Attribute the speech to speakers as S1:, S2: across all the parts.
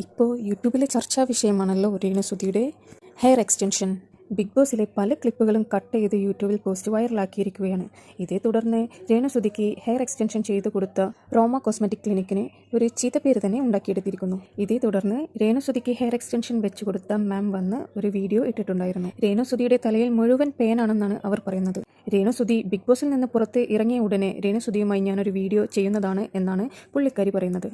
S1: ഇപ്പോൾ യൂട്യൂബിലെ ചർച്ചാ വിഷയമാണല്ലോ രേണുസുധിയുടെ ഹെയർ എക്സ്റ്റൻഷൻ. ബിഗ് ബോസിലെ പല ക്ലിപ്പുകളും കട്ട് ചെയ്ത് യൂട്യൂബിൽ പോസ്റ്റ് വൈറലാക്കിയിരിക്കുകയാണ്. ഇതേ തുടർന്ന് രേണുസുധിക്ക് ഹെയർ എക്സ്റ്റൻഷൻ ചെയ്തു കൊടുത്ത റോമ കോസ്മെറ്റിക് ക്ലിനിക്കിന് ഒരു ചീത്തപ്പേര് തന്നെ ഉണ്ടാക്കിയെടുത്തിരിക്കുന്നു. ഇതേ തുടർന്ന് രേണുസുധിക്ക് ഹെയർ എക്സ്റ്റൻഷൻ വെച്ച് കൊടുത്ത മാം വന്ന് ഒരു വീഡിയോ ഇട്ടിട്ടുണ്ടായിരുന്നു. രേണുസുധിയുടെ തലയിൽ മുഴുവൻ പേനാണെന്നാണ് അവർ പറയുന്നത്. രേണുസുധി ബിഗ് ബോസിൽ നിന്ന് പുറത്ത് ഇറങ്ങിയ ഉടനെ രേണുസുധിയുമായി ഞാനൊരു വീഡിയോ ചെയ്യുന്നതാണ് എന്നാണ് പുള്ളിക്കാരി പറയുന്നത്.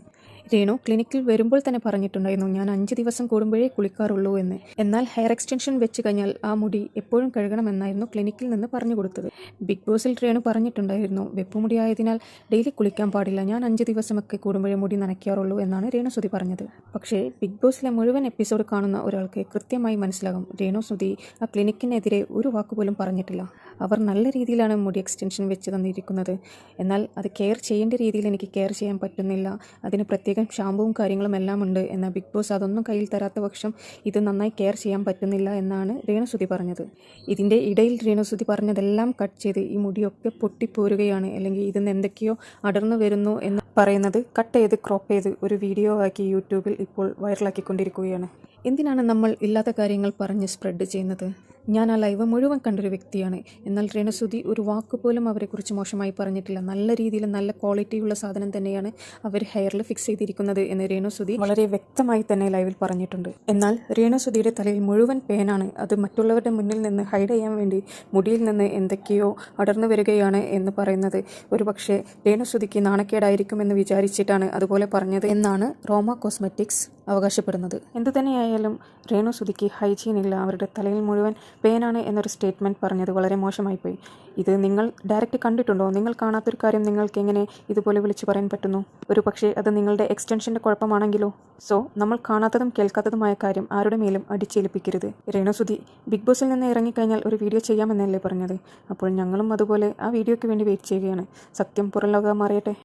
S1: രേണു ക്ലിനിക്കിൽ വരുമ്പോൾ തന്നെ പറഞ്ഞിട്ടുണ്ടായിരുന്നു, ഞാൻ 5 ദിവസം കൂടുമ്പോഴേ കുളിക്കാറുള്ളൂ എന്ന്. എന്നാൽ ഹെയർ എക്സ്റ്റൻഷൻ വെച്ച് കഴിഞ്ഞാൽ ആ മുടി എപ്പോഴും കഴുകണമെന്നായിരുന്നു ക്ലിനിക്കിൽ നിന്ന് പറഞ്ഞു കൊടുത്തത്. ബിഗ് ബോസിൽ രേണു പറഞ്ഞിട്ടുണ്ടായിരുന്നു, വെപ്പുമുടിയായതിനാൽ ഡെയിലി കുളിക്കാൻ പാടില്ല, ഞാൻ 5 ദിവസമൊക്കെ കൂടുമ്പോഴേ മുടി നനയ്ക്കാറുള്ളൂ എന്നാണ് രേണുസുധി പറഞ്ഞത്. പക്ഷേ ബിഗ് ബോസിലെ മുഴുവൻ എപ്പിസോഡ് കാണുന്ന ഒരാൾക്ക് കൃത്യമായി മനസ്സിലാകും, രേണുസുധി ആ ക്ലിനിക്കിനെതിരെ ഒരു വാക്കുപോലും പറഞ്ഞിട്ടില്ല. അവർ നല്ല രീതിയിലാണ് മുടി എക്സ്റ്റൻഷൻ വെച്ച് തന്നിരിക്കുന്നത്. എന്നാൽ അത് കെയർ ചെയ്യേണ്ട രീതിയിൽ എനിക്ക് കെയർ ചെയ്യാൻ പറ്റുന്നില്ല, അതിന് പ്രത്യേകം ഷാമ്പുവും കാര്യങ്ങളും എല്ലാം ഉണ്ട്. എന്നാൽ ബിഗ് ബോസ് അതൊന്നും കയ്യിൽ തരാത്ത പക്ഷം ഇത് നന്നായി കെയർ ചെയ്യാൻ പറ്റുന്നില്ല എന്നാണ് രേണുസുധി പറഞ്ഞത്. ഇതിൻ്റെ ഇടയിൽ രേണുസുധി പറഞ്ഞതെല്ലാം കട്ട് ചെയ്ത് ഈ മുടിയൊക്കെ പൊട്ടിപ്പോരുകയാണ്, അല്ലെങ്കിൽ ഇതിന്ന് എന്തൊക്കെയോ അടർന്നു വരുന്നു എന്ന് പറയുന്നത് കട്ട് ചെയ്ത് ക്രോപ്പ് ചെയ്ത് ഒരു വീഡിയോ ആക്കി യൂട്യൂബിൽ ഇപ്പോൾ വൈറലാക്കിക്കൊണ്ടിരിക്കുകയാണ്. എന്തിനാണ് നമ്മൾ ഇല്ലാത്ത കാര്യങ്ങൾ പറഞ്ഞ് സ്പ്രെഡ് ചെയ്യുന്നത്? ഞാൻ ആ ലൈവ് മുഴുവൻ കണ്ടൊരു വ്യക്തിയാണ്. എന്നാൽ രേണുസുധി ഒരു വാക്കുപോലും അവരെക്കുറിച്ച് മോശമായി പറഞ്ഞിട്ടില്ല. നല്ല രീതിയിൽ നല്ല ക്വാളിറ്റിയുള്ള സാധനം തന്നെയാണ് അവർ ഹെയറിൽ ഫിക്സ് ചെയ്തിരിക്കുന്നത് എന്ന് രേണുസുധി വളരെ വ്യക്തമായി തന്നെ ലൈവിൽ പറഞ്ഞിട്ടുണ്ട്. എന്നാൽ രേണുസുധിയുടെ തലയിൽ മുഴുവൻ പേനാണ്, അത് മറ്റുള്ളവരുടെ മുന്നിൽ നിന്ന് ഹൈഡ് ചെയ്യാൻ വേണ്ടി മുടിയിൽ നിന്ന് എന്തൊക്കെയോ അടർന്നു വരികയാണ് എന്ന് പറയുന്നത് ഒരുപക്ഷെ രേണുസുധിക്ക് നാണക്കേടായിരിക്കുമെന്ന് വിചാരിച്ചിട്ടാണ് അതുപോലെ പറഞ്ഞത് എന്നാണ് റോമ കോസ്മെറ്റിക്സ് അവകാശപ്പെടുന്നത്. എന്തുതന്നെയായാലും രേണുസുധിക്ക് ഹൈജീൻ ഇല്ല, അവരുടെ തലയിൽ മുഴുവൻ പേനാണ് എന്നൊരു സ്റ്റേറ്റ്മെൻറ്റ് പറഞ്ഞത് വളരെ മോശമായിപ്പോയി. ഇത് നിങ്ങൾ ഡയറക്റ്റ് കണ്ടിട്ടുണ്ടോ? നിങ്ങൾ കാണാത്തൊരു കാര്യം നിങ്ങൾക്ക് എങ്ങനെ ഇതുപോലെ വിളിച്ചു പറയാൻ പറ്റുന്നു? ഒരു പക്ഷേ അത് നിങ്ങളുടെ എക്സ്റ്റൻഷൻ്റെ കുഴപ്പമാണെങ്കിലോ? സോ നമ്മൾ കാണാത്തതും കേൾക്കാത്തതുമായ കാര്യം ആരുടെ മേലും അടിച്ചേൽപ്പിക്കരുത്. രേണുസുധി ബിഗ് ബോസിൽ നിന്ന് ഇറങ്ങിക്കഴിഞ്ഞാൽ ഒരു വീഡിയോ ചെയ്യാമെന്നല്ലേ പറഞ്ഞത്? അപ്പോൾ ഞങ്ങളും അതുപോലെ ആ വീഡിയോയ്ക്ക് വേണ്ടി വെയിറ്റ് ചെയ്യുകയാണ്. സത്യം പുറം ലോകം അറിയട്ടെ.